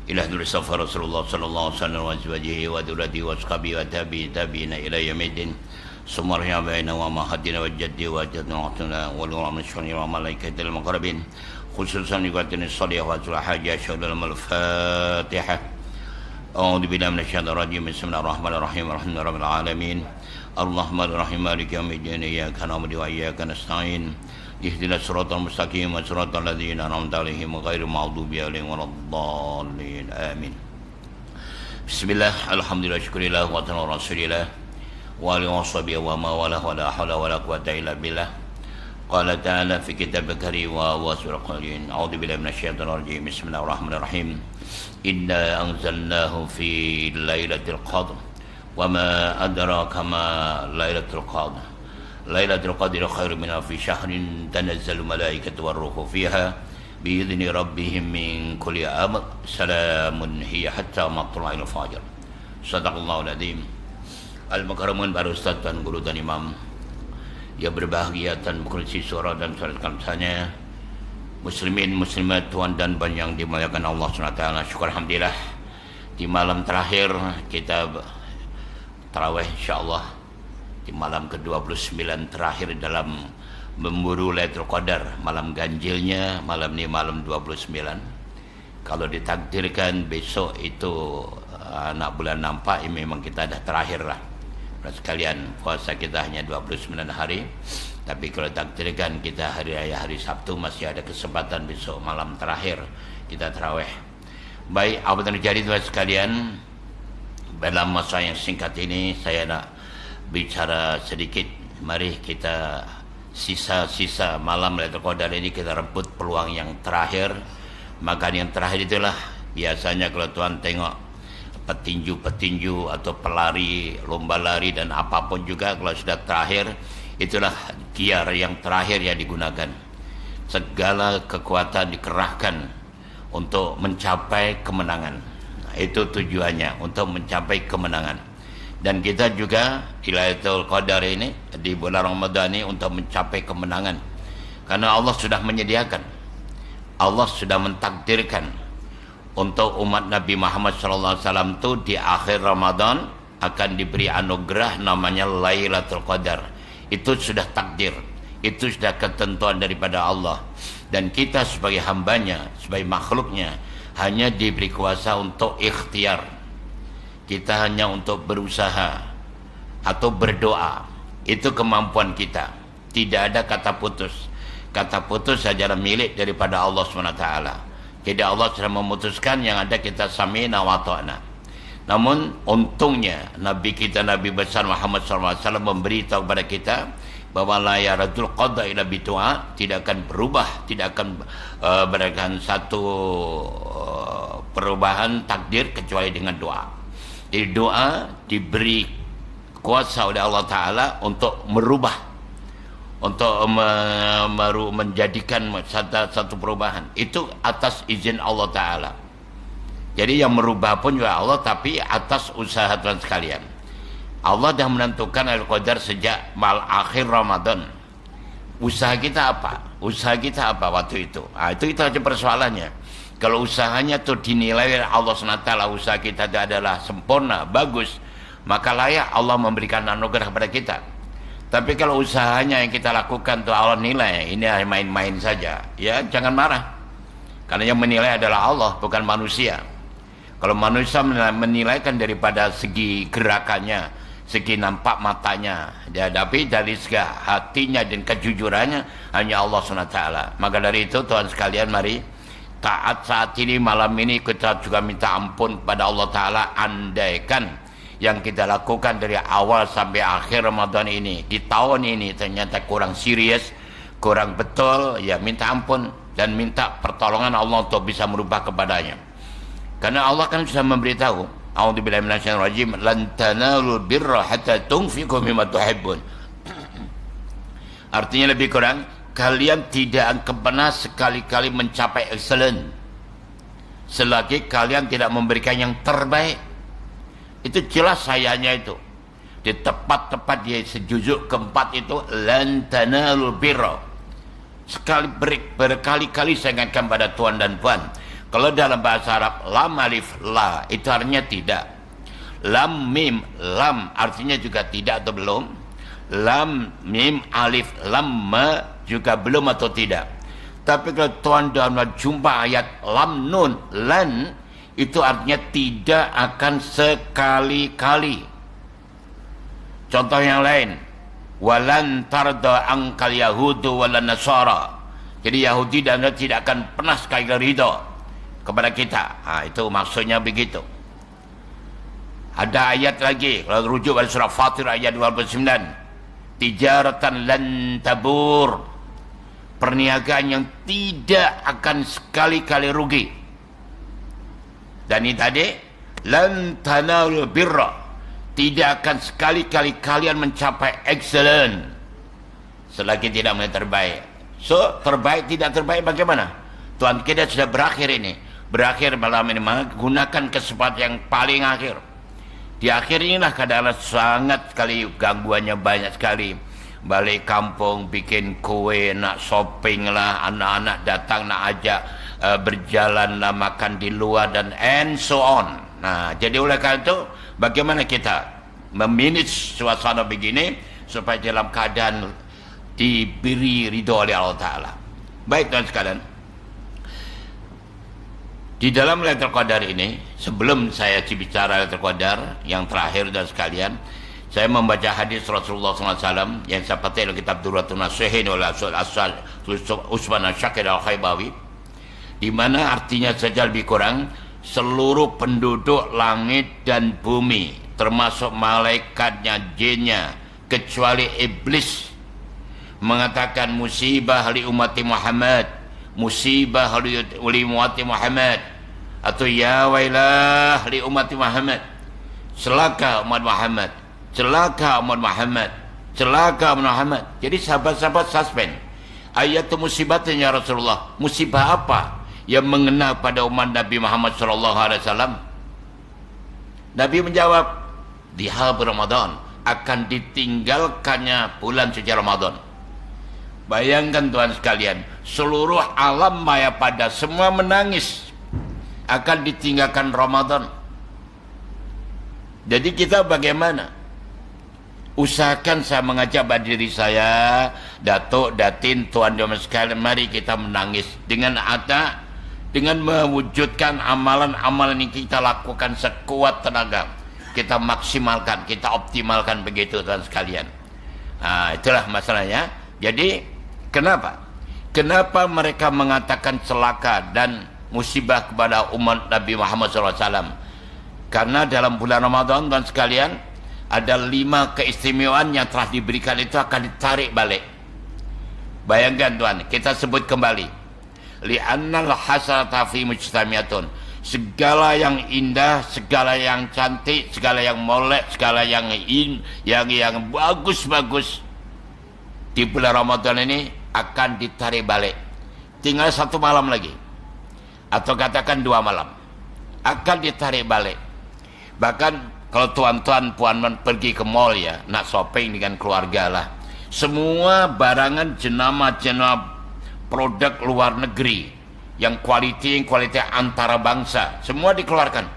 إلى حضرة صفا رسول الله صلى الله عليه وسلم وأزواجه وذريته وأصحابه وتابعين إلى يوم الدين ثم رحم بين ومهدنا والجد وجدنا وعطنا والورى من الشر وملائكة المقربين خصوصا لقاتل الصالح وأزل حاجة أشهد لهم الفاتحة. أعوذ بالله من الشيطان الرجيم. بسم الله الرحمن الرحيم. الحمد لله رب العالمين الرحمن الرحيم مالك يوم الدين إياك نعبد وإياك نستعين اهدنا الصراط المستقيم صراط الذين أنعمت عليهم غير المغضوب عليهم ولا الضالين آمين. بسم الله الحمد لله شكر الله وطن رسول الله وآله وصحبه وما والاه ولا حول ولا قوة إلا بالله. قال تعالى في كتاب الكريم وسورة القرآن أعوذ بالله من الشيطان الرجيم. بسم الله الرحمن الرحيم. إنا أنزلناه في ليلة القدر وما أدراك ما ليلة القدر ليلة القدر خير من ألف شهر تنزل الملائكة والروح فيها بإذن ربهم من كل أمر سلام هي حتى مطلع الفجر. صدق الله العظيم. Al-Mukarramun para ustaz dan guru dan imam yang berbahagia dan berkursi suara dan suara kalsanya, muslimin muslimat tuan dan ban yang dimuliakan Allah SWT. Syukur alhamdulillah di malam terakhir kita tarawih insyaallah di malam ke-29 terakhir dalam memburu Lailatul Qadar, malam ganjilnya malam ini malam 29. Kalau ditakdirkan besok itu anak bulan nampak, memang kita dah terakhir lah sekalian. Puasa kita hanya 29 hari, tapi kalau takdirkan kita hari raya hari Sabtu masih ada kesempatan besok malam terakhir kita tarawih. Baik, apa yang terjadi tuan sekalian, dalam masa yang singkat ini saya nak bicara sedikit. Mari kita sisa-sisa malam Lailatul Qadar ini kita rebut peluang yang terakhir. Maka yang terakhir itulah biasanya kalau tuan tengok petinju-petinju atau pelari, lomba lari dan apapun juga, kalau sudah terakhir itulah gear yang terakhir yang digunakan. Segala kekuatan dikerahkan untuk mencapai kemenangan. Itu tujuannya, untuk mencapai kemenangan. Dan kita juga di Lailatul Qadar ini, di bulan Ramadan ini, untuk mencapai kemenangan. Karena Allah sudah menyediakan, Allah sudah mentakdirkan untuk umat Nabi Muhammad SAW itu di akhir Ramadan akan diberi anugerah namanya Lailatul Qadar. Itu sudah takdir, itu sudah ketentuan daripada Allah. Dan kita sebagai hambanya, sebagai makhluknya, hanya diberi kuasa untuk ikhtiar. Kita hanya untuk berusaha atau berdoa. Itu kemampuan kita. Tidak ada kata putus. Kata putus sajalah milik daripada Allah SWT. Jadi Allah sudah memutuskan, yang ada kita sami'na wa ta'na. Namun untungnya Nabi kita, Nabi besar Muhammad SAW memberitahu kepada kita bahwa la yaradul qada illa bidu'a, tidak akan berubah, tidak akan berikan satu perubahan takdir kecuali dengan doa. Jadi doa diberi kuasa oleh Allah Ta'ala untuk merubah, untuk menjadikan satu perubahan. Itu atas izin Allah Ta'ala. Jadi yang merubah pun juga Allah, tapi atas usaha Tuhan sekalian. Allah dah menentukan Al-Qadar sejak akhir Ramadan. Usaha kita apa? Usaha kita apa waktu itu? Itu aja persoalannya. Kalau usahanya itu dinilai Allah SWT, usaha kita itu adalah sempurna, bagus, maka layak Allah memberikan anugerah kepada kita. Tapi kalau usahanya yang kita lakukan tuh Allah nilai ini main-main saja, ya jangan marah. Karena yang menilai adalah Allah, bukan manusia. Kalau manusia menilaikan daripada segi gerakannya, segi nampak matanya, tapi dari segi hatinya dan kejujurannya hanya Allah SWT. Maka dari itu Tuhan sekalian, mari taat saat ini, malam ini kita juga minta ampun kepada Allah Ta'ala. Andaikan yang kita lakukan dari awal sampai akhir Ramadan ini, di tahun ini ternyata kurang serius, kurang betul, ya minta ampun dan minta pertolongan Allah untuk bisa merubah kepadanya. Karena Allah kan sudah memberitahu, a'udzubillahi minasyaitonir rajim, lan tanalul birra hatta tunfiqu mimma tuhibbun. Artinya lebih kurang, kalian tidak akan pernah sekali-kali mencapai excellent selagi kalian tidak memberikan yang terbaik. Itu jelas sayanya itu. Di tepat-tepat di sejuzuk keempat itu, lan tanalul birra. Berkali-kali saya ingatkan pada tuan dan puan, Kalau dalam bahasa Arab, lam alif la itu artinya tidak. Lam mim lam artinya juga tidak atau belum. Lam mim alif lam ma juga belum atau tidak. Tapi kalau tuan dalam jumpa ayat lam nun lan, itu artinya tidak akan sekali-kali. Contoh yang lain, walan tarda angkal yahudu walan nasara. Jadi Yahudi dan Nasrani tidak akan pernah sekali ridho kepada kita. Itu maksudnya begitu. Ada ayat lagi, kalau rujuk pada surah Fatir ayat 29. Tijaratan lan tabur, perniagaan yang tidak akan sekali-kali rugi. Dan ini tadi lan tanalul birra, tidak akan sekali-kali kalian mencapai excellent selagi tidak menjadi terbaik. So terbaik tidak terbaik bagaimana? Tuhan kita sudah berakhir ini, berakhir malam ini, gunakan kesempatan yang paling akhir. Di akhir inilah keadaan sangat sekali gangguannya, banyak sekali. Balik kampung bikin kue, nak shopping lah, anak-anak datang nak ajak berjalan lah, makan di luar dan and so on. Nah, jadi oleh karena itu bagaimana kita memanage suasana begini supaya dalam keadaan diberi ridho oleh Allah Ta'ala. Baik tuan sekalian, di dalam Lailatul Qadar ini, sebelum saya bicara Lailatul Qadar yang terakhir dan sekalian, saya membaca hadis Rasulullah SAW yang saya petik dalam kitab Durratun Nasihin oleh Asal Usman Syakir Al-Khaybawi, di mana artinya saja lebih kurang seluruh penduduk langit dan bumi, termasuk malaikatnya, jinnya, kecuali iblis, mengatakan musibah li ummati Muhammad, musibah li ummati Muhammad, atau ya wailah li ummati Muhammad, celaka umat Muhammad, celaka umat Muhammad, celaka umat Muhammad. Jadi sahabat-sahabat suspend, ayat musibatnya ya Rasulullah, musibah apa yang mengena pada umat Nabi Muhammad SAW? Nabi menjawab, di hal Ramadan, akan ditinggalkannya bulan suci Ramadan. Bayangkan Tuhan sekalian, seluruh alam maya pada semua menangis akan ditinggalkan Ramadan. Jadi kita bagaimana? Usahakan saya mengajak pada diri saya, Datuk, Datin, Tuan Tuan sekalian, mari kita menangis dengan mewujudkan amalan-amalan yang kita lakukan sekuat tenaga. Kita maksimalkan, kita optimalkan begitu Tuan sekalian. Itulah masalahnya. Jadi kenapa mereka mengatakan celaka dan musibah kepada umat Nabi Muhammad SAW? Karena dalam bulan Ramadan Tuan sekalian, ada 5 keistimewaan yang telah diberikan itu akan ditarik balik. Bayangkan Tuan, kita sebut kembali, li'annal hasanata fi mujtamiyatun, segala yang indah, segala yang cantik, segala yang molek, segala yang bagus-bagus di bulan Ramadan ini akan ditarik balik. Tinggal 1 malam lagi, atau katakan 2 malam, akan ditarik balik. Bahkan kalau tuan-tuan puan-puan pergi ke mall ya, nak shopping dengan keluarga lah, semua barangan jenama-jenama produk luar negeri yang kualiti antara bangsa semua dikeluarkan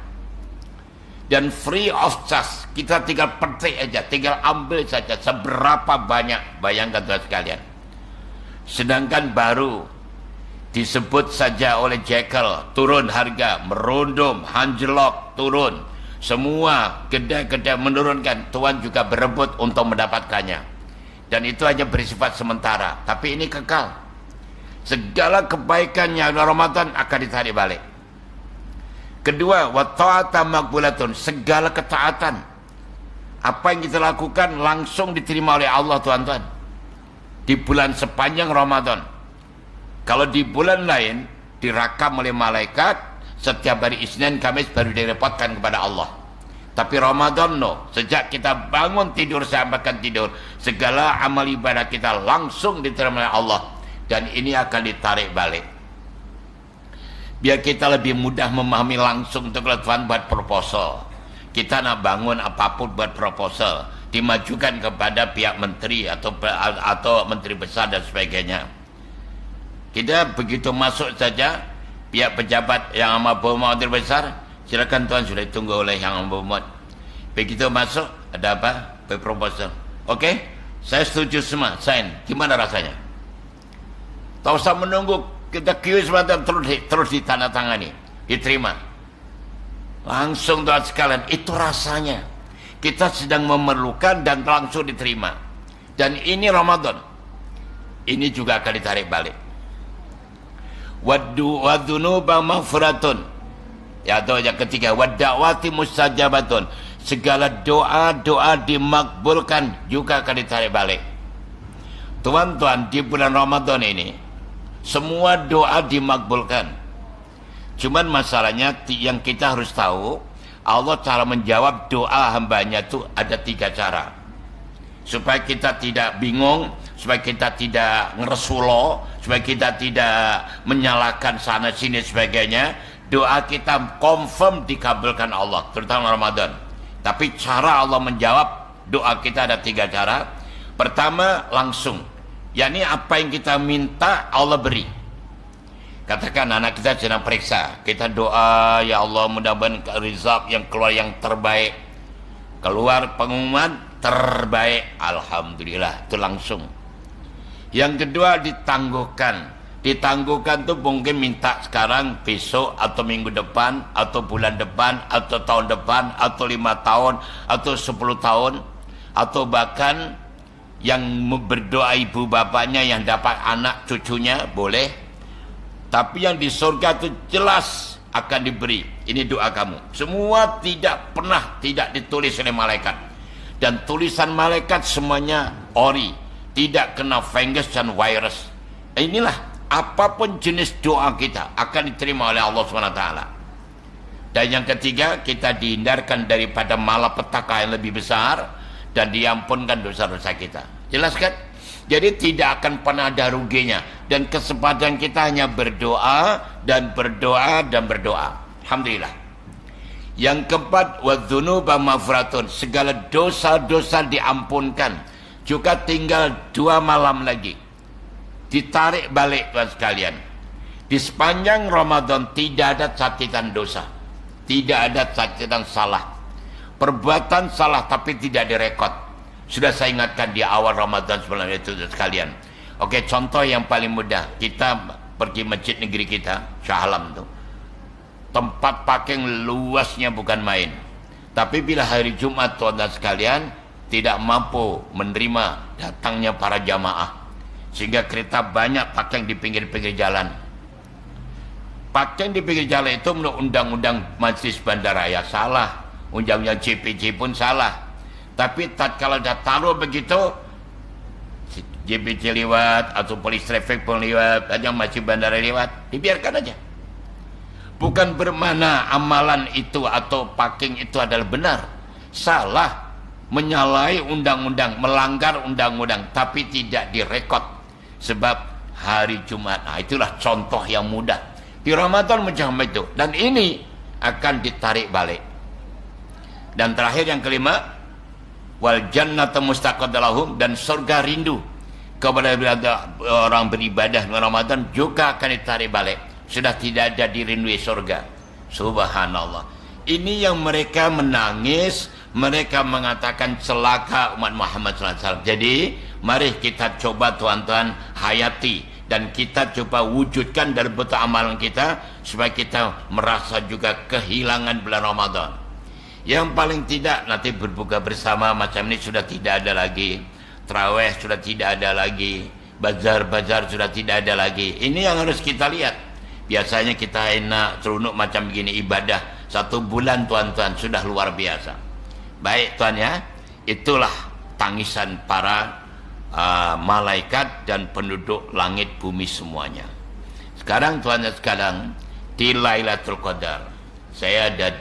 dan free of charge. Kita tinggal petik aja, tinggal ambil saja seberapa banyak. Bayangkan tuan sekalian, sedangkan baru disebut saja oleh Jekyll turun harga, merundum, Hanjelok turun, semua kedai-kedai menurunkan, tuan juga berebut untuk mendapatkannya, dan itu hanya bersifat sementara, tapi ini kekal. Segala kebaikannya Ramadan akan ditarik balik. Kedua, wa ta'ata maqbulatun, segala ketaatan, apa yang kita lakukan langsung diterima oleh Allah tuan-tuan di bulan sepanjang Ramadan. Kalau di bulan lain dirakam oleh malaikat, setiap hari Isnin Kamis baru direpotkan kepada Allah. Tapi Ramadan no, sejak kita bangun tidur sampai makan tidur, segala amal ibadah kita langsung diterima oleh Allah, dan ini akan ditarik balik. Biar kita lebih mudah memahami langsung untuk Tuhan buat proposal. Kita nak bangun apapun buat proposal, dimajukan kepada pihak menteri atau menteri besar dan sebagainya. Kita begitu masuk saja, pihak pejabat yang amat berhormat besar, silakan tuan, sudah ditunggu oleh yang amat berhormat. Begitu masuk, ada apa? Proposal. Okey, saya setuju semua, sign. Gimana rasanya? Tak usah menunggu, kita queue sebentar, terus ditandatangani, diterima. Langsung tuan sekalian, itu rasanya. Kita sedang memerlukan dan langsung diterima. Dan ini Ramadan. Ini juga akan ditarik balik. Wadzunuba maghfiratun. Ya, atau yang ketiga, wadda'wati mustajabatun. Segala doa-doa dimakbulkan juga akan ditarik balik. Tuan-tuan, di bulan Ramadan ini semua doa dimakbulkan. Cuman masalahnya yang kita harus tahu, Allah cara menjawab doa hambanya itu ada 3 cara. Supaya kita tidak bingung, supaya kita tidak ngeresulo, supaya kita tidak menyalahkan sana sini sebagainya. Doa kita confirm dikabulkan Allah, terutama Ramadan. Tapi cara Allah menjawab doa kita ada 3 cara. Pertama, langsung, yakni apa yang kita minta Allah beri. Katakan anak kita sedang periksa, kita doa, ya Allah mudah-mudahan result yang keluar yang terbaik, keluar pengumuman terbaik, alhamdulillah, itu langsung. Yang kedua, ditangguhkan. Ditangguhkan tuh mungkin minta sekarang, besok, atau minggu depan, atau bulan depan, atau tahun depan, atau 5 tahun, atau 10 tahun, atau bahkan yang berdoa ibu bapaknya yang dapat anak cucunya, boleh. Tapi yang di surga itu jelas akan diberi. Ini doa kamu. Semua tidak ditulis oleh malaikat. Dan tulisan malaikat semuanya ori. Tidak kena fungus dan virus. Inilah, apapun jenis doa kita akan diterima oleh Allah SWT. Dan yang ketiga, kita dihindarkan daripada malapetaka yang lebih besar dan diampunkan dosa-dosa kita. Jelas kan? Jadi tidak akan pernah ada ruginya. Dan kesempatan kita hanya berdoa dan berdoa dan berdoa. Alhamdulillah. Yang keempat, wadzunuba maghfiratun. Segala dosa-dosa diampunkan. Juga tinggal 2 malam lagi. Ditarik balik tuan sekalian. Di sepanjang Ramadan tidak ada catatan dosa. Tidak ada catatan salah. Perbuatan salah tapi tidak direkod. Sudah saya ingatkan di awal Ramadan sebelum itu sekalian. Oke, contoh yang paling mudah. Kita pergi masjid negeri kita, Shah Alam tuh. Tempat parking luasnya bukan main. Tapi bila hari Jumat tuan dan sekalian tidak mampu menerima datangnya para jamaah, sehingga kereta banyak parking di pinggir-pinggir jalan. Parking di pinggir jalan itu menurut undang-undang Majelis Bandaraya salah. Undang-undang CPC pun salah. Tapi tatkala dah taruh begitu, JPC lewat atau polis trafik pun lewat, ada masih bandara lewat, dibiarkan aja. Bukan bermakna amalan itu atau parking itu adalah benar. Salah, menyalahi undang-undang, melanggar undang-undang, tapi tidak direkod. Sebab hari Jumat, nah itulah contoh yang mudah. Di Ramadan macam itu. Dan ini akan ditarik balik. Dan terakhir yang kelima, wal jannatu mustaqaddar lahum, dan surga rindu kepada orang beribadah di Ramadan juga akan ditarik balik. Sudah tidak ada dirindui surga. Subhanallah. Ini yang mereka menangis, mereka mengatakan celaka umat Muhammad SAW. Jadi mari kita coba tuan-tuan hayati dan kita coba wujudkan dalam bentuk amalan kita supaya kita merasa juga kehilangan bulan Ramadan. Yang paling tidak nanti berbuka bersama macam ini sudah tidak ada lagi. Tarawih sudah tidak ada lagi. Bazar-bazar sudah tidak ada lagi. Ini yang harus kita lihat. Biasanya kita enak seronok macam begini ibadah 1 bulan tuan-tuan sudah luar biasa. Baik tuan ya, itulah tangisan para malaikat dan penduduk langit bumi semuanya. Sekarang tuan dan sekarang di Lailatul Qadar saya ada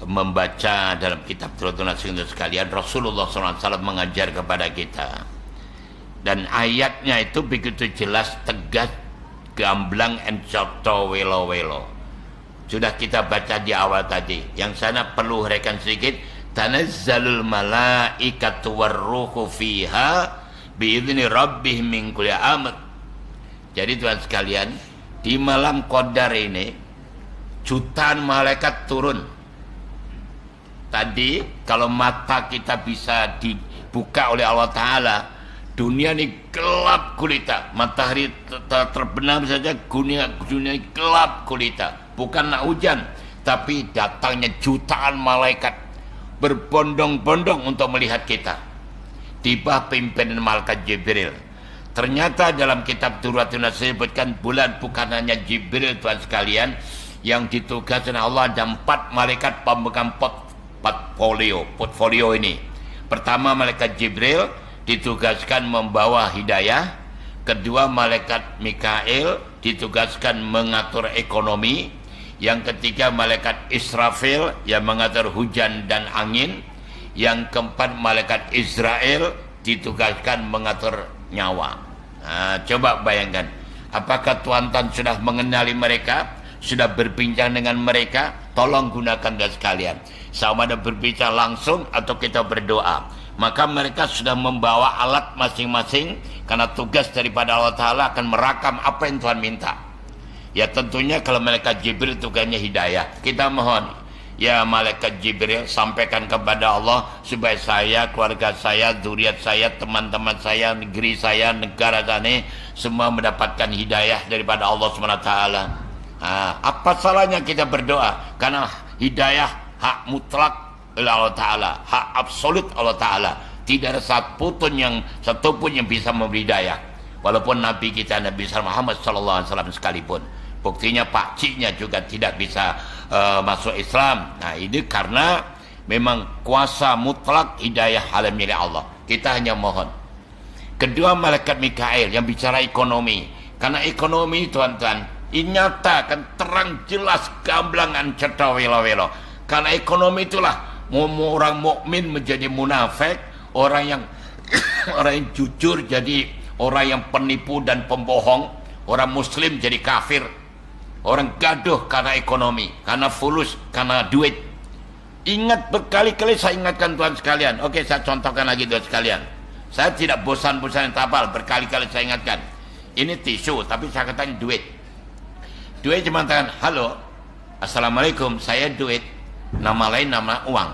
membaca dalam kitab Tuhan sekalian, Rasulullah SAW mengajar kepada kita, dan ayatnya itu begitu jelas, tegas, gamblang, encoto, welo-welo. Sudah kita baca di awal tadi. Yang sana perlu rekan sedikit, tanazzalul malaikatu warruhu fiha biizni rabbihim min kulli amr. Jadi tuan sekalian, Di malam Qadar ini jutaan malaikat turun. Tadi kalau mata kita bisa dibuka oleh Allah Ta'ala, dunia ini gelap gulita. Matahari terbenam saja, dunia ini gelap gulita. Bukan nak hujan, tapi datangnya jutaan malaikat berbondong-bondong untuk melihat kita. Tiba pimpinan malaikat Jibril. Ternyata dalam kitab Turatul Nas disebutkan bulan bukan hanya Jibril Tuhan sekalian yang ditugaskan Allah, ada 4 malaikat pemegang portfolio ini. Pertama, malaikat Jibril ditugaskan membawa hidayah. Kedua, malaikat Mikail ditugaskan mengatur ekonomi. Yang ketiga, malaikat Israfil yang mengatur hujan dan angin. Yang keempat, malaikat Israel ditugaskan mengatur nyawa. Nah, coba bayangkan, apakah Tuan-tuan sudah mengenali mereka, sudah berbincang dengan mereka? Tolong gunakan dan sekalian, sama ada berbicara langsung atau kita berdoa. Maka mereka sudah membawa alat masing-masing, karena tugas daripada Allah Ta'ala akan merakam apa yang Tuhan minta. Ya tentunya kalau malaikat Jibril tugasnya hidayah, kita mohon, ya malaikat Jibril sampaikan kepada Allah supaya saya, keluarga saya, zuriat saya, teman-teman saya, negeri saya, negara saya semua mendapatkan hidayah daripada Allah SWT. Apa salahnya kita berdoa? Karena hidayah hak mutlak Allah Ta'ala, hak absolut Allah Ta'ala. Tidak ada satupun yang bisa memberi hidayah, walaupun Nabi kita Nabi Muhammad SAW sekalipun. Buktinya pakciknya juga tidak bisa masuk Islam. Nah, ini karena memang kuasa mutlak hidayah alam milik Allah. Kita hanya mohon. Kedua, malaikat Mikail yang bicara ekonomi. Karena ekonomi, tuan-tuan, ini nyata, kan terang jelas gamblangan cerita welo-welo. Karena ekonomi itulah orang mukmin menjadi munafik, orang yang jujur jadi orang yang penipu dan pembohong, orang muslim jadi kafir. Orang gaduh karena ekonomi, karena fulus, karena duit. Ingat, berkali-kali saya ingatkan Tuhan sekalian. Oke, saya contohkan lagi Tuhan sekalian. Saya tidak bosan-bosan tapal, berkali-kali saya ingatkan. Ini tisu, tapi saya katakan duit. Duit cuma katakan, halo, assalamualaikum, saya duit. Nama lain nama uang.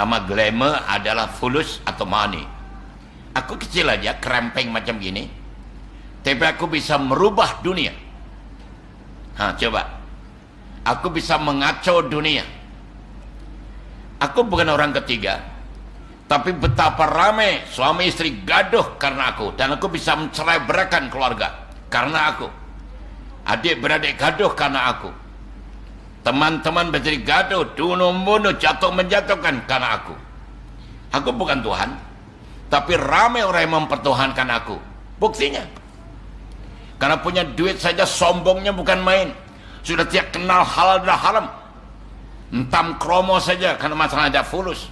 Nama glamour adalah fulus atau money. Aku kecil aja, kerempeng macam gini, tapi aku bisa merubah dunia. Coba, aku bisa mengacau dunia. Aku bukan orang ketiga, tapi betapa ramai suami istri gaduh karena aku, dan aku bisa mencerai berakan keluarga karena aku. Adik beradik gaduh karena aku. Teman-teman menjadi gaduh, bunuh-bunuh, jatuh menjatuhkan karena aku. Aku bukan Tuhan, tapi ramai orang yang mempertuhankan aku. Buktinya, karena punya duit saja sombongnya bukan main. Sudah tidak kenal halal dan haram. Entam kromo saja karena masalah ada fulus.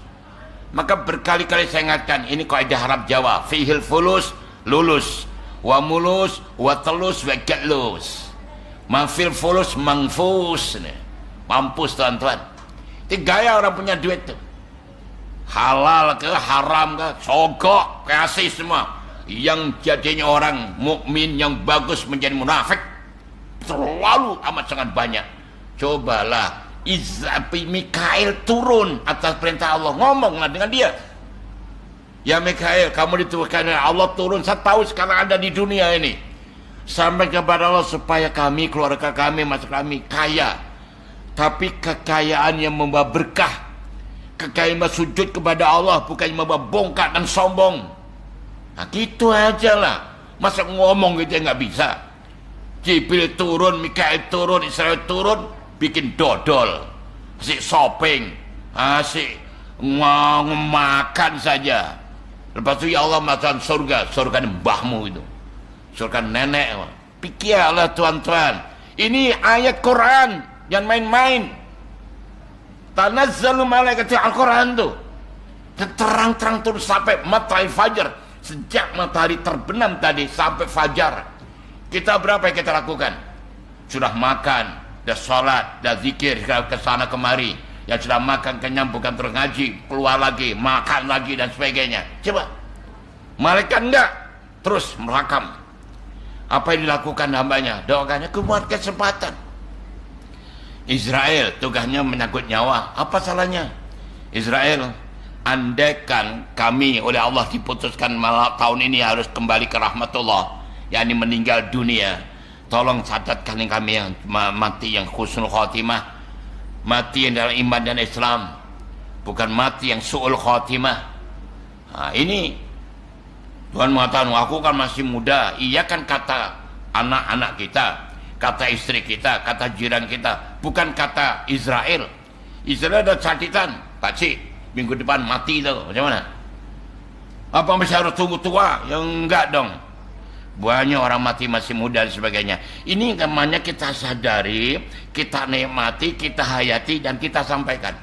Maka berkali-kali saya ingatkan, ini kaidah Arab Jawa, fihil fulus lulus, wa mulus wa telus wa gatlus. Mafil fulus mangfus. Mampus tuan-tuan. Itu gaya orang punya duit tuh. Halal ke haram ke, sogok, kasih semua. Yang jadinya orang mukmin yang bagus menjadi munafik terlalu amat sangat banyak. Cobalah Mikail turun atas perintah Allah, ngomonglah dengan dia. Ya Mikail, kamu ditugaskan oleh Allah turun, saya tahu sekarang ada di dunia ini. Sampai kepada Allah supaya kami, keluarga kami, masyarakat kami kaya. Tapi kekayaan yang membawa berkah, kekayaan yang sujud kepada Allah, bukan yang membawa bongkak dan sombong. Nah gitu aja lah. Masa ngomong gitu nggak bisa. Jibril turun, Mikail turun, Israel turun, bikin dodol, asik shopping, asik makan saja. Lepas itu ya Allah masukkan surga mbahmu itu, surga nenek. Pikirlah tuan-tuan, ini ayat Quran, jangan main-main. Tanazzalu malaikatu Al-Quran tuh terang-terang turun sampai matahari fajar. Sejak matahari terbenam tadi sampai fajar, kita berapa yang kita lakukan? Sudah makan, sudah sholat, sudah zikir, ke sana kemari. Yang sudah makan kenyang bukan terus ngaji, keluar lagi, makan lagi dan sebagainya. Coba, malaikat enggak, terus merakam. Apa yang dilakukan hambanya? Doakannya kebuat kesempatan. Israel tugasnya menyangkut nyawa. Apa salahnya? Israel, andaikan kami oleh Allah diputuskan malam tahun ini harus kembali ke rahmatullah, yakni meninggal dunia, tolong catatkan kami yang mati yang husnul khatimah, mati yang dalam iman dan Islam, bukan mati yang su'ul khatimah. Nah, ini Tuhan mengatakan, aku kan masih muda. Iya kan kata anak-anak kita, kata istri kita, kata jiran kita, bukan kata Israel. Israel ada catatan, pakcik, minggu depan mati itu, macam mana? Apa masih harus tunggu tua? Yang enggak dong. Banyak orang mati masih muda dan sebagainya. Ini namanya kita sadari, kita nikmati, kita hayati, dan kita sampaikan.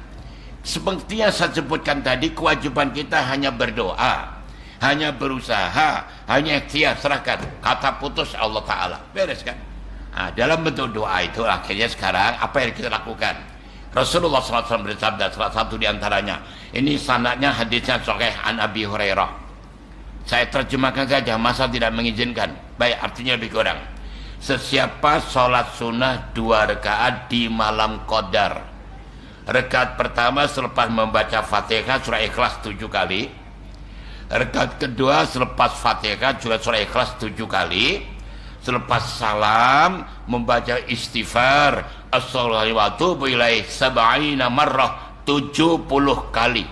Seperti yang saya sebutkan tadi, kewajiban kita hanya berdoa, hanya berusaha, hanya ikhtiar, serahkan. Kata putus Allah Ta'ala, beres kan? Nah, dalam bentuk doa itu akhirnya sekarang apa yang kita lakukan? Rasulullah SAW bersabda, salah satu diantaranya, ini sanadnya hadisnya sahih an Abi Hurairah. Saya terjemahkan saja, masa tidak mengizinkan. Baik, artinya lebih kurang. Sesiapa sholat sunnah 2 rakaat di malam qadar. Rakaat pertama selepas membaca Fatihah surah Ikhlas 7 kali. Rakaat kedua selepas Fatihah surah Ikhlas 7 kali. Selepas salam membaca istighfar assalamualaikum wa atubu ilaih sab'ina marrah 70 kali.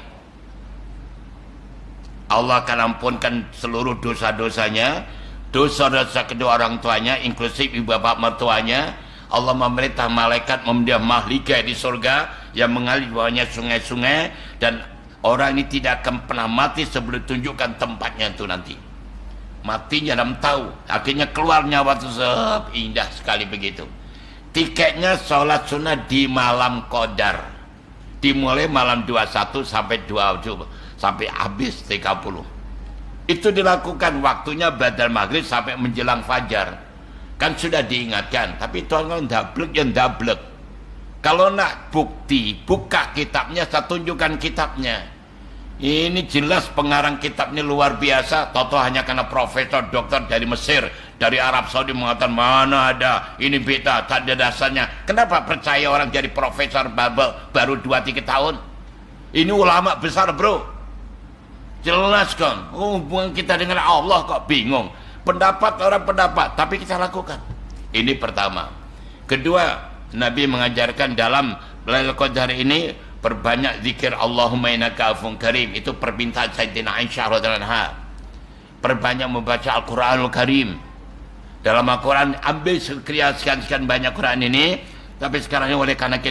Allah akan ampunkan seluruh dosa-dosanya, dosa-dosa kedua orang tuanya, inklusif ibu bapak mertuanya. Allah memerintah malaikat memdiam mahligai di surga yang mengalir bawahnya sungai-sungai, dan orang ini tidak akan pernah mati sebelum tunjukkan tempatnya itu nanti. Matinya dalam tahu, akhirnya keluar nyawa tersebut, indah sekali begitu. Tiketnya sholat sunnah di malam qadar, dimulai malam 21 sampai 20 sampai habis 30. Itu dilakukan waktunya badal maghrib sampai menjelang fajar. Kan sudah diingatkan, tapi Tuhan kan dablek yang dablek. Kalau nak bukti, buka kitabnya, saya tunjukkan kitabnya. Ini jelas pengarang kitabnya luar biasa. Toto hanya karena profesor dokter dari Mesir, dari Arab Saudi mengatakan mana ada ini beta, tak ada dasarnya. Kenapa percaya orang jadi profesor baru 2-3 tahun? Ini ulama besar bro. Jelas kan, hubungan kita dengan Allah kok bingung. Pendapat orang pendapat, tapi kita lakukan. Ini pertama. Kedua, Nabi mengajarkan dalam Lailatul Qadar ini perbanyak zikir Allahumma innaka afuwwun karim. Itu permintaan Sayyidina Aisyah radhiyallahu anha. Perbanyak membaca Al-Qur'anul Karim. Dalam Al-Quran ambil sekian banyak Quran ini, tapi sekarang ini oleh karena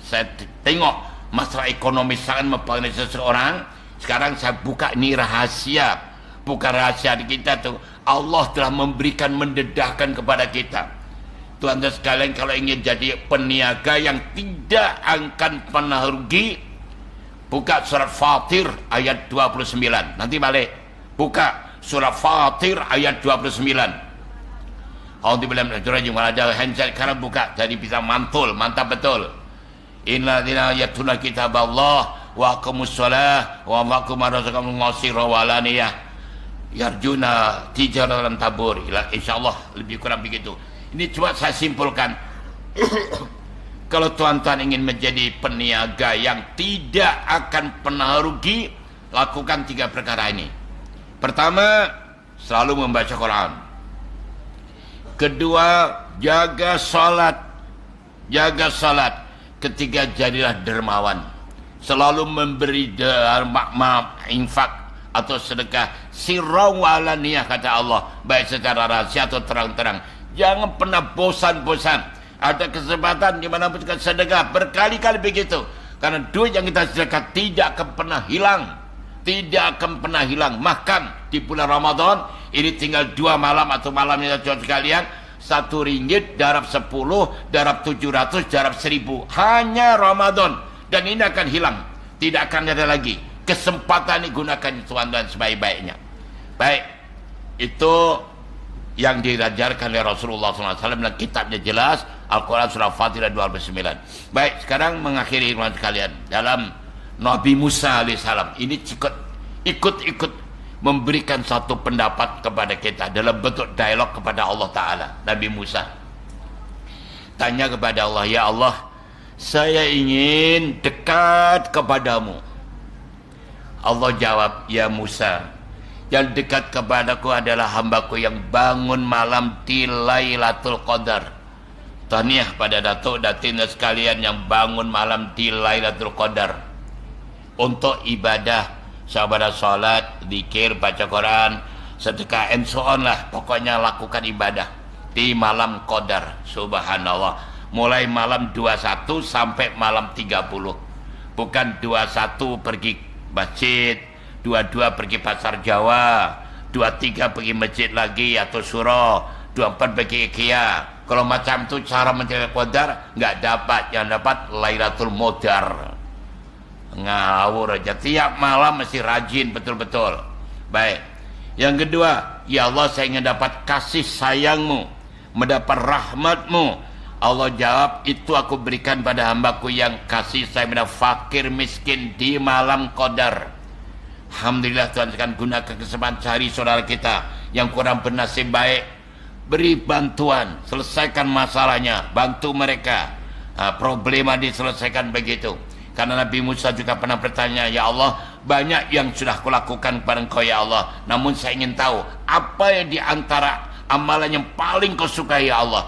saya tengok masalah ekonomi sangat mempengaruhi seseorang. Sekarang saya buka ini rahasia, bukan rahasia di kita tuh. Allah telah memberikan, mendedahkan kepada kita. Tuan-tuan sekalian, kalau ingin jadi peniaga yang tidak akan pernah rugi, buka surat Fatir ayat 29. Nanti balik. Buka surat Fatir ayat 29. Alhamdulillah ada handset sekarang buka, jadi bisa mantul, mantap betul. Innalladzina yatuna kitab Allah wa aqamus shalah wa ma'akum razaqahum ngasira walaniyah yarjuna tijaratan tabur. Insyaallah lebih kurang begitu. Ini coba saya simpulkan. Kalau tuan-tuan ingin menjadi peniaga yang tidak akan pernah rugi, lakukan 3 perkara ini. Pertama, selalu membaca Quran. Kedua, jaga salat. Jaga salat. Ketiga, jadilah dermawan. Selalu memberi infak atau sedekah sirran wa alaniyah, kata Allah, baik secara rahasia atau terang-terang. Jangan pernah bosan-bosan. Ada kesempatan di mana pun kita sedekah, berkali-kali begitu. Karena duit yang kita sedekah tidak akan pernah hilang. Tidak akan pernah hilang. Makan di bulan Ramadan ini tinggal 2 malam atau malamnya sekalian, 1 ringgit darab 10, darab 700, darab 1000. Hanya Ramadan. Dan ini akan hilang, tidak akan ada lagi. Kesempatan digunakan tuan-tuan sebaik-baiknya. Baik, itu yang diajarkan oleh Rasulullah SAW dan kitabnya jelas, Al-Quran surah Fatir 29. Baik, sekarang mengakhiri teman sekalian dalam Nabi Musa alaihissalam. Ini ikut memberikan satu pendapat kepada kita dalam bentuk dialog kepada Allah Ta'ala. Nabi Musa tanya kepada Allah, ya Allah, saya ingin dekat kepadamu. Allah jawab, ya Musa, yang dekat kepadaku adalah hambaku yang bangun malam di Lailatul Qadar. Tahniah pada Datuk Datin sekalian yang bangun malam di Lailatul Qadar untuk ibadah, sahabat salat, zikir, baca Quran, sedekah and so on lah. Pokoknya lakukan ibadah di malam Qadar. Subhanallah. Mulai malam 21 sampai malam 30. Bukan 21 pergi masjid, 22 pergi pasar Jawa, 23 pergi masjid lagi atau surau, 24 pergi IKEA. Kalau macam tu cara mencari Qadar nggak dapat. Yang dapat Lailatul Modar. Ngawur aja, tiap malam mesti rajin betul-betul. Baik. Yang kedua, ya Allah, saya ingin dapat kasih sayangmu, mendapat rahmatmu. Allah jawab, itu aku berikan pada hambaku yang kasih saya mendapat fakir miskin di malam Qadar. Alhamdulillah Tuhan, sekalian gunakan kesempatan cari saudara kita yang kurang bernasib baik, beri bantuan, selesaikan masalahnya, bantu mereka, problema diselesaikan begitu. Karena Nabi Musa juga pernah bertanya, ya Allah, banyak yang sudah kulakukan kepada Engkau ya Allah, namun saya ingin tahu apa yang di antara amalan yang paling kau sukai ya Allah.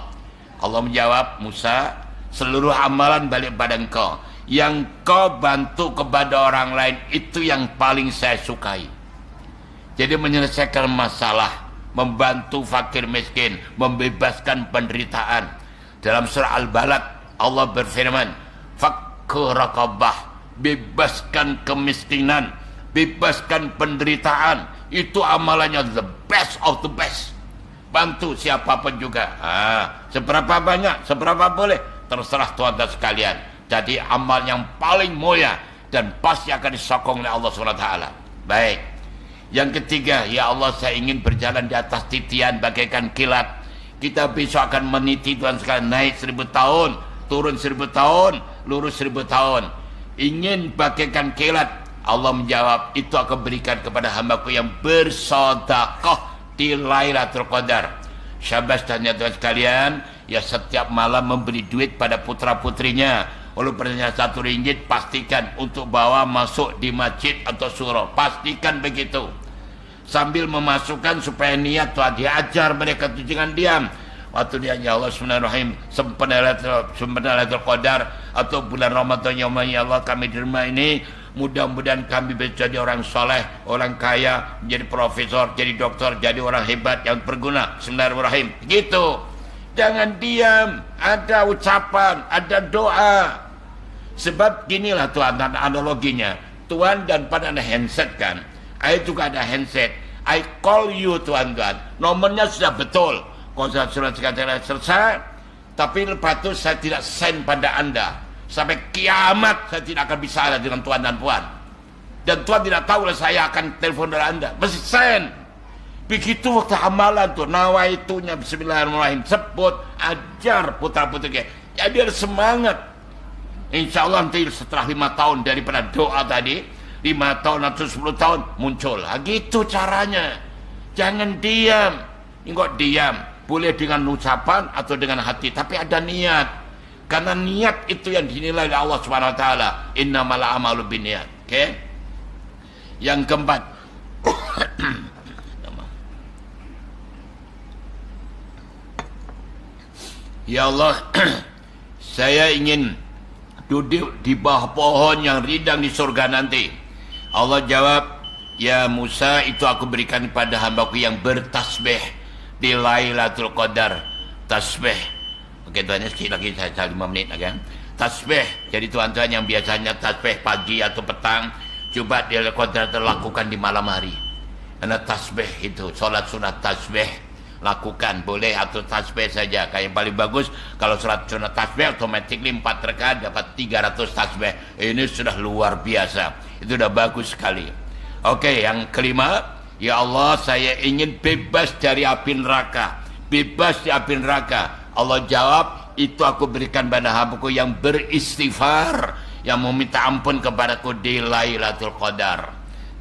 Allah menjawab, Musa, seluruh amalan balik pada Engkau. Yang kau bantu kepada orang lain itu yang paling saya sukai. Jadi menyelesaikan masalah, membantu fakir miskin, membebaskan penderitaan. Dalam surah Al-Balad Allah berfirman, Raqabah, bebaskan kemiskinan, bebaskan penderitaan. Itu amalannya the best of the best. Bantu siapapun juga. Seberapa banyak, seberapa boleh, terserah Tuhan dan sekalian. Jadi amal yang paling mulia dan pasti akan disokong oleh Allah SWT. Baik. Yang ketiga, ya Allah, saya ingin berjalan di atas titian bagaikan kilat. Kita besok akan meniti Tuhan sekalian, naik 1000 tahun, turun 1000 tahun, lurus 1000 tahun. Ingin bagaikan kilat. Allah menjawab, itu aku berikan kepada hambaku yang bersedekah di Lailatul Qadar. Syabas dan ya Tuhan sekalian, ya setiap malam memberi duit pada putra putrinya. Walaupun hanya 1 ringgit, pastikan untuk bawa masuk di masjid atau surau. Pastikan begitu. Sambil memasukkan supaya niat Tuhan, diajar mereka itu jangan diam. Waktu dia, ya Allah, Bismillahirrahmanirrahim, sempena Lailatul Qadar atau bulan Ramadan yang ya Allah kami di rumah ini, mudah-mudahan kami bisa jadi orang soleh, orang kaya, menjadi profesor, jadi dokter, jadi orang hebat yang berguna. Bismillahirrahmanirrahim. Gitu. Jangan diam. Ada ucapan, ada doa. Sebab ginilah Tuhan dan analoginya. Tuhan dan pada ada handset kan. I juga ada handset. I call you Tuhan. Nomornya sudah betul. Kalau sudah selesai. Tapi lepas itu saya tidak send pada Anda. Sampai kiamat saya tidak akan bisa ada dengan Tuhan dan Puan. Dan Tuhan tidak tahu saya akan telepon dari Anda. Mesti send. Begitu waktu amalan tuh. Nawaitunya Bismillahirrahmanirrahim. Sebut, ajar putra-putri. Ya biar semangat. Insya Allah nanti setelah 5 tahun daripada doa tadi, 5 tahun atau 10 tahun muncul. Gitu caranya. Jangan diam. Enggak diam. Boleh dengan ucapan atau dengan hati, tapi ada niat. Karena niat itu yang dinilai oleh Allah Subhanahu wa taala. Innamal a'malu binniyat. Oke? Yang keempat. Ya Allah, saya ingin duduk di bawah pohon yang rindang di surga nanti. Allah jawab, ya Musa, itu aku berikan kepada hambaku yang bertasbih di Lailatul Qadar. Tasbih. Oke tuan, sekali lagi saya 5 menit lagi. Tasbih. Jadi tuan-tuan yang biasanya tasbih pagi atau petang, coba di Lailatul Qadar terlakukan di malam hari. Karena tasbih itu, solat sunat tasbih. Lakukan, boleh atau tasbih saja. Kayak yang paling bagus, kalau sholat sunat tasbih, automatically 4 rakaat dapat 300 tasbih. Ini sudah luar biasa. Itu sudah bagus sekali. Oke, yang kelima, ya Allah, saya ingin bebas dari api neraka. Bebas dari api neraka. Allah jawab, itu aku berikan pada hambaku yang beristighfar, yang meminta ampun kepadaku di Lailatul Qadar.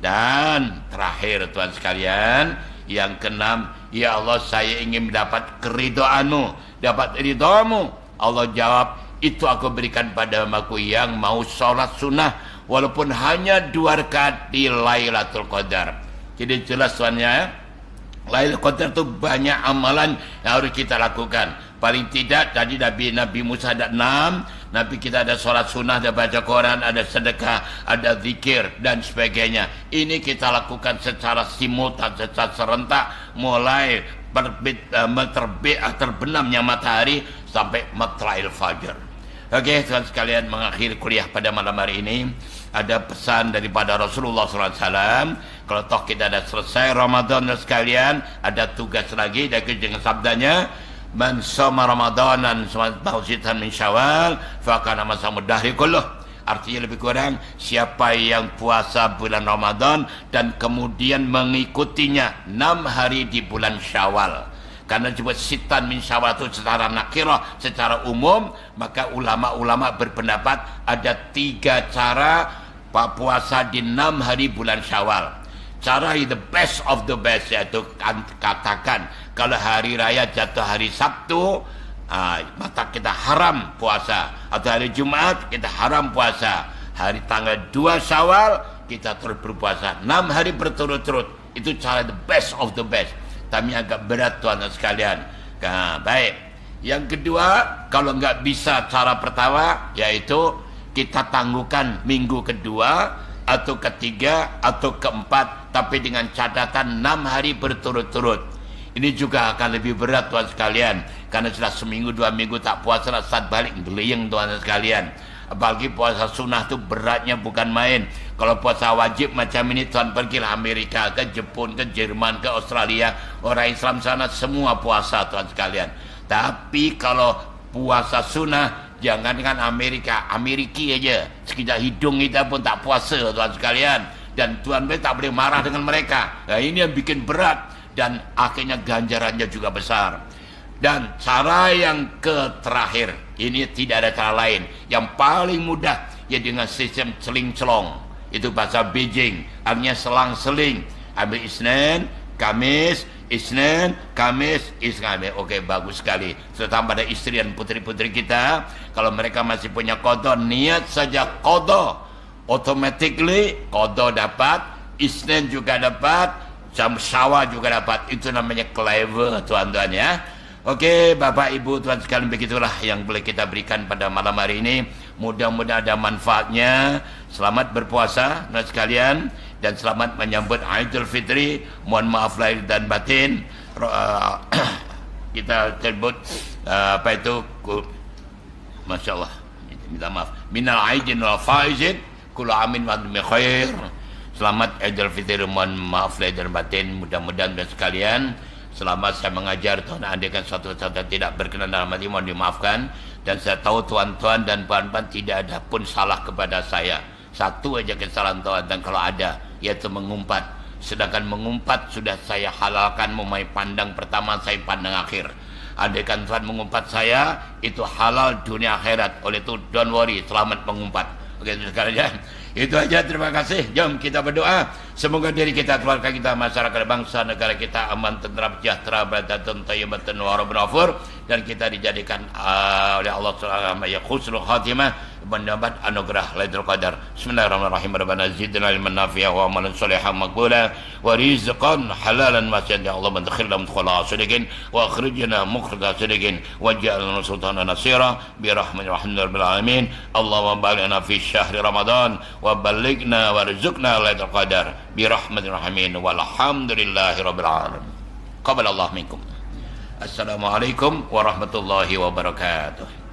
Dan terakhir tuan sekalian, yang keenam, ya Allah saya ingin mendapat keridhaan-Mu, dapat ridha-Mu. Allah jawab, itu aku berikan pada hamba-Ku yang mau sholat sunnah walaupun hanya 2 rakaat di Lailatul Qadar. Jadi jelas tuannya, Lailatul Qadar itu banyak amalan yang harus kita lakukan. Paling tidak tadi Nabi Musa ada 6, Nabi kita ada sholat sunnah, ada baca Quran, ada sedekah, ada zikir dan sebagainya. Ini kita lakukan secara simultan, secara serentak, mulai terbenamnya matahari sampai matla'il fajar. Oke, tuan sekalian, mengakhiri kuliah pada malam hari ini ada pesan daripada Rasulullah SAW. Kalau toh kita dah selesai Ramadan dan sekalian, ada tugas lagi dengan sabdanya, man shoma ramadanan mausitan min syawal fakana masamud dahri kulluh. Artinya lebih kurang, siapa yang puasa bulan Ramadan dan kemudian mengikutinya 6 hari di bulan Syawal. Karena disebut sitan min syawal itu secara nakirah, secara umum, maka ulama-ulama berpendapat ada 3 cara puasa di 6 hari bulan Syawal. Cara the best of the best, yaitu katakan kalau hari raya jatuh hari Sabtu, maka kita haram puasa, atau hari Jumat kita haram puasa. Hari tanggal 2 Syawal kita terus berpuasa 6 hari berturut-turut. Itu cara the best of the best. Tapi agak berat tuan dan sekalian. Baik. Yang kedua, kalau nggak bisa cara pertama, yaitu kita tangguhkan minggu kedua atau ketiga atau keempat, tapi dengan catatan 6 hari berturut-turut. Ini juga akan lebih berat tuan sekalian, karena sudah seminggu 2 minggu tak puasa, saat balik geleyeng tuan dan sekalian. Apalagi puasa sunnah itu beratnya bukan main. Kalau puasa wajib macam ini, tuan pergilah Amerika, ke Jepun, ke Jerman, ke Australia, orang Islam sana semua puasa tuan sekalian. Tapi kalau puasa sunnah, jangan dengan Amerika aja, sekejap hidung kita pun tak puasa tuan sekalian. Dan tuan tak boleh marah dengan mereka. Nah, ini yang bikin berat, dan akhirnya ganjarannya juga besar. Dan cara yang terakhir, ini tidak ada cara lain, yang paling mudah, ya dengan sistem celing-celong. Itu bahasa Beijing, artinya selang-seling. Ambil Isnin, Kamis, Isnin, Kamis, Isnin. Oke, bagus sekali. Terutama pada istri dan putri-putri kita, kalau mereka masih punya qada, niat saja qada, automatically qada dapat, Isnin juga dapat, jam Syawal juga dapat. Itu namanya clever tuan-tuan ya. Oke, Bapak Ibu tuan sekalian, begitulah yang boleh kita berikan pada malam hari ini. Mudah-mudahan ada manfaatnya. Selamat berpuasa tuan sekalian, dan selamat menyambut Aidil Fitri. Mohon maaf lahir dan batin. Kita sebut Masya Allah, minta maaf, minal aidin wal faizin kullu amin wa antum bi khair. Selamat Aidil Fitri, mohon maaf lahir dan batin. Mudah-mudahan tuan sekalian, selama saya mengajar, tuan andaikan suatu tidak berkenan dalam hati, mohon dimaafkan. Dan saya tahu tuan-tuan dan puan-puan tidak ada pun salah kepada saya. Satu aja kesalahan tuan, dan kalau ada, yaitu mengumpat. Sedangkan mengumpat sudah saya halalkan, memulai pandang pertama, saya pandang akhir. Andaikan tuan mengumpat saya, itu halal dunia akhirat. Oleh itu don't worry, selamat mengumpat. Oke, sekalian, itu aja. Terima kasih. Jom kita berdoa. Semoga diri kita, keluarga kita, masyarakat, bangsa, negara kita aman, tentram, sejahtera, barakatun, thayyibatan, warahmatullahi wabarakatuh, dan kita dijadikan oleh Allah Subhanahu wa taala husnul khatimah, mendapat anugerah Lailatul Qadar. Bismillahirrahmanirrahim. Rabbana zidna ilman nafi'a wa amalan shalihan maqbula wa rizqan halalan wasi'an. Ya Allah, madkhilna mudkhala sidqin wa akhrijna mukhraja sidqin waj'alna sultanan nasira bi rahmatir rabbil alamin. Allahumma baligna fi syahri Ramadan wa ballighna warzuqna Lailatul Qadar bi rahmatir rahimin walhamdulillahi rabbil alamin. Qabbalallahu minkum. Assalamualaikum warahmatullahi wabarakatuh.